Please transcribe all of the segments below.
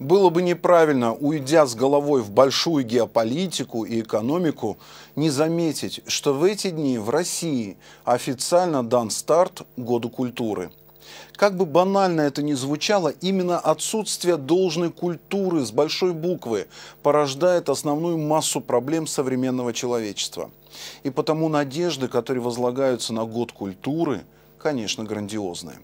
Было бы неправильно, уйдя с головой в большую геополитику и экономику, не заметить, что в эти дни в России официально дан старт Году культуры. Как бы банально это ни звучало, именно отсутствие должной культуры с большой буквы порождает основную массу проблем современного человечества. И потому надежды, которые возлагаются на Год культуры, конечно, грандиозные.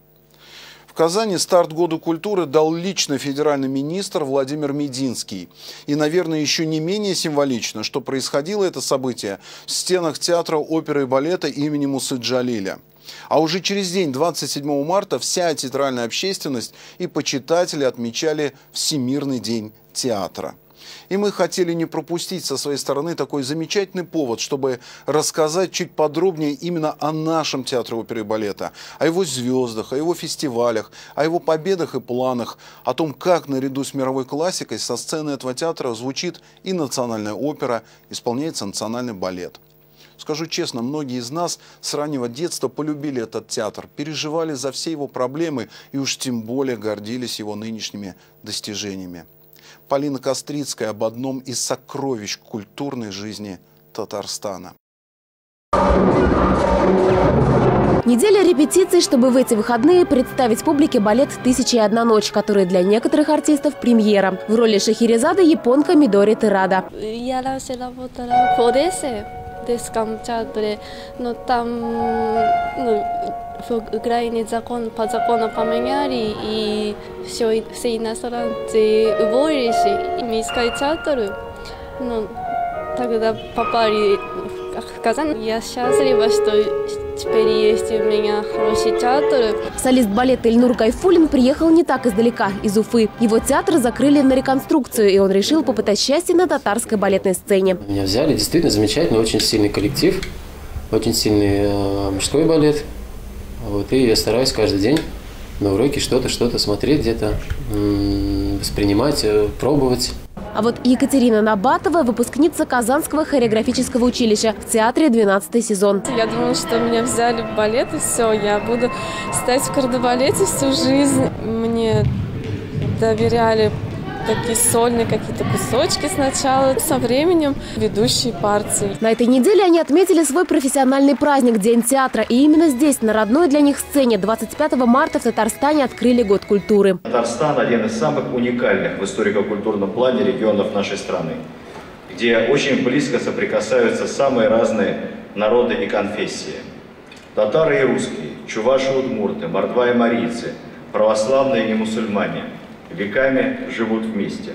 В Казани старт Году культуры дал лично федеральный министр Владимир Мединский. И, наверное, еще не менее символично, что происходило это событие в стенах театра оперы и балета имени Мусы Джалиля. А уже через день, 27 марта, вся театральная общественность и почитатели отмечали Всемирный день театра. И мы хотели не пропустить со своей стороны такой замечательный повод, чтобы рассказать чуть подробнее именно о нашем театре оперы и балета, о его звездах, о его фестивалях, о его победах и планах, о том, как наряду с мировой классикой со сцены этого театра звучит и национальная опера, исполняется национальный балет. Скажу честно, многие из нас с раннего детства полюбили этот театр, переживали за все его проблемы и уж тем более гордились его нынешними достижениями. Полина Кострицкая об одном из сокровищ культурной жизни Татарстана. Неделя репетиций, чтобы в эти выходные представить публике балет «1001 ночь», который для некоторых артистов премьера. В роли Шахерезады японка Мидори Терада. В Украине закон по закону поменяли, и все иностранцы уволились. И мы искали театр, но тогда попали в Казань. Я счастлива, что теперь есть у меня хороший театр. Солист балета Ильнур Гайфуллин приехал не так издалека, из Уфы. Его театр закрыли на реконструкцию, и он решил попытать счастье на татарской балетной сцене. Меня взяли, действительно замечательный, очень сильный коллектив, очень сильный мужской балет. Вот, и я стараюсь каждый день на уроке что-то смотреть, где-то воспринимать, пробовать. А вот Екатерина Набатова – выпускница Казанского хореографического училища, в театре 12-й сезон. Я думала, что меня взяли в балет, и все, я буду стоять в кардебалете всю жизнь. Мне доверяли такие сольные какие-то кусочки сначала, со временем ведущие партии. На этой неделе они отметили свой профессиональный праздник – День театра. И именно здесь, на родной для них сцене, 25 марта в Татарстане открыли Год культуры. Татарстан – один из самых уникальных в историко-культурном плане регионов нашей страны, где очень близко соприкасаются самые разные народы и конфессии. Татары и русские, чуваши и удмурты, мордва и марийцы, православные и мусульмане – веками живут вместе.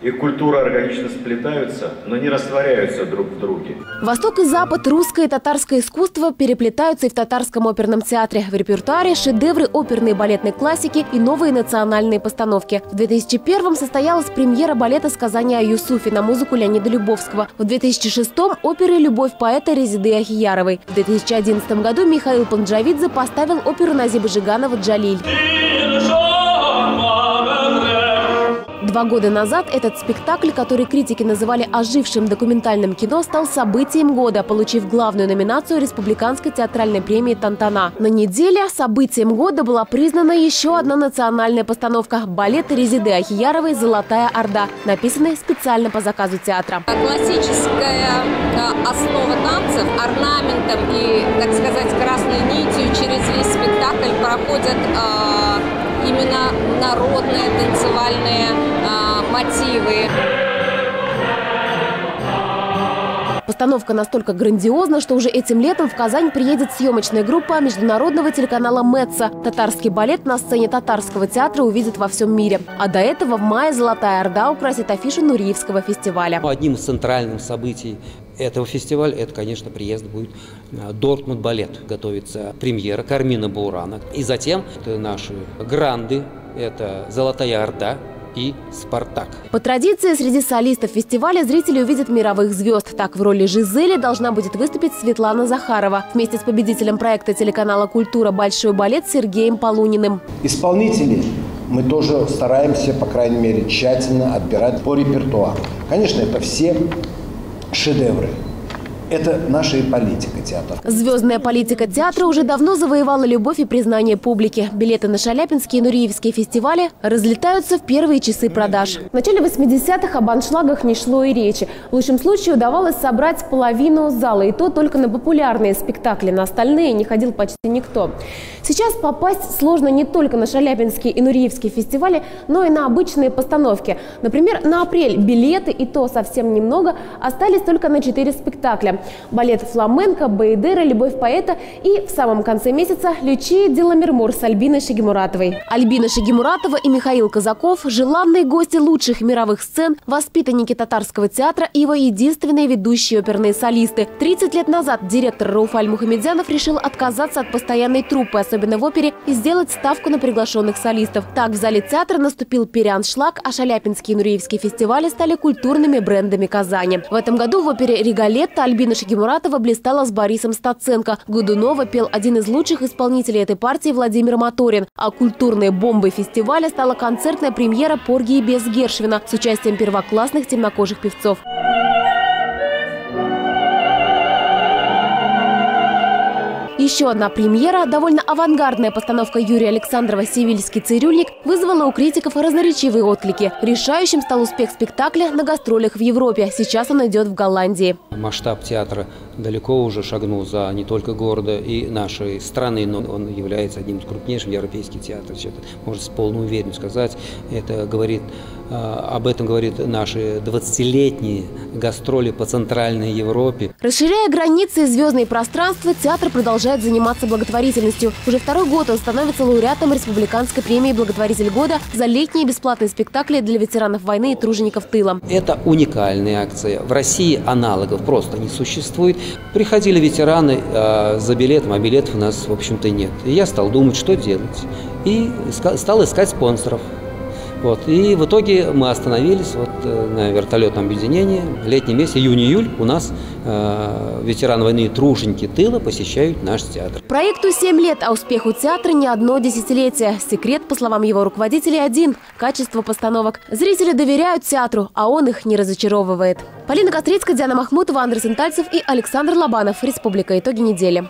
Их культуры органично сплетаются, но не растворяются друг в друге. Восток и Запад, русское и татарское искусство переплетаются и в татарском оперном театре. В репертуаре шедевры оперной и балетной классики и новые национальные постановки. В 2001-м состоялась премьера балета «Сказание о Юсуфе» на музыку Леонида Любовского. В 2006-м оперы «Любовь поэта» Резиды Ахияровой. В 2011 году Михаил Панджавидзе поставил оперу Назиба Жиганова «Джалиль». 2 года назад этот спектакль, который критики называли ожившим документальным кино, стал событием года, получив главную номинацию Республиканской театральной премии «Тантана». На неделе событием года была признана еще одна национальная постановка – балет Резиды Ахияровой «Золотая Орда», написанный специально по заказу театра. Классическая основа танцев, орнаментом и, так сказать, красной нитью через весь спектакль проходят именно народные танцевальные мотивы. Постановка настолько грандиозна, что уже этим летом в Казань приедет съемочная группа международного телеканала «Метса». Татарский балет на сцене Татарского театра увидят во всем мире. А до этого в мае «Золотая Орда» украсит афишу Нуриевского фестиваля. Одним из центральных событий этого фестиваля, это, конечно, приезд будет Дортмунд балет. Готовится премьера Кармина Бурана. И затем это наши гранды, это «Золотая Орда» и «Спартак». По традиции, среди солистов фестиваля зрители увидят мировых звезд. Так, в роли Жизели должна будет выступить Светлана Захарова вместе с победителем проекта телеканала «Культура» «Большой балет» Сергеем Полуниным. Исполнители мы тоже стараемся, по крайней мере, тщательно отбирать по репертуару. Конечно, это все шедевры Это наша и политика театра. Звездная политика театра уже давно завоевала любовь и признание публики. Билеты на шаляпинские и нуриевские фестивали разлетаются в первые часы продаж. В начале 80-х об аншлагах не шло и речи. В лучшем случае удавалось собрать половину зала, и то только на популярные спектакли. На остальные не ходил почти никто. Сейчас попасть сложно не только на шаляпинские и нуриевские фестивали, но и на обычные постановки. Например, на апрель билеты, и то совсем немного, остались только на 4 спектакля. Балет «Фламенко», «Баэдера», «Любовь поэта» и в самом конце месяца «Лючия Деламермур» с Альбиной Шагимуратовой. Альбина Шагимуратова и Михаил Казаков – желанные гости лучших мировых сцен, воспитанники татарского театра и его единственные ведущие оперные солисты. 30 лет назад директор Рауфаль Мухамедзянов решил отказаться от постоянной труппы, особенно в опере, и сделать ставку на приглашенных солистов. Так в зале театра наступил переаншлаг, а шаляпинские и нуриевские фестивали стали культурными брендами Казани. В этом году в опере «Риголетто» Альбина Шагимуратова блистала с Борисом Стаценко. Годунова пел один из лучших исполнителей этой партии Владимир Моторин. А культурной бомбой фестиваля стала концертная премьера «Поргии без Гершвина» с участием первоклассных темнокожих певцов. Еще одна премьера, довольно авангардная постановка Юрия Александрова «Севильский цирюльник», вызвала у критиков разноречивые отклики. Решающим стал успех спектакля на гастролях в Европе. Сейчас он идет в Голландии. Масштаб театра далеко уже шагнул за не только города и нашей страны, но он является одним из крупнейших европейских театров. Это можно с полной уверенностью сказать. Об этом говорит наши 20-летние гастроли по Центральной Европе. Расширяя границы и звездные пространства, театр продолжает заниматься благотворительностью. Уже второй год он становится лауреатом Республиканской премии «Благотворитель года» за летние бесплатные спектакли для ветеранов войны и тружеников тыла. Это уникальная акция. В России аналогов просто не существует. Приходили ветераны за билетом, а билетов у нас, в общем-то, нет. И я стал думать, что делать. И стал искать спонсоров. И в итоге мы остановились на вертолетном объединении. Летний месяц, июнь-июль, у нас ветераны войны и труженики тыла посещают наш театр. Проекту 7 лет, а успеху театра не одно десятилетие. Секрет, по словам его руководителей, один – качество постановок. Зрители доверяют театру, а он их не разочаровывает. Полина Кострицкая, Диана Махмутова, Андрей Сентальцев и Александр Лобанов. Республика. Итоги недели.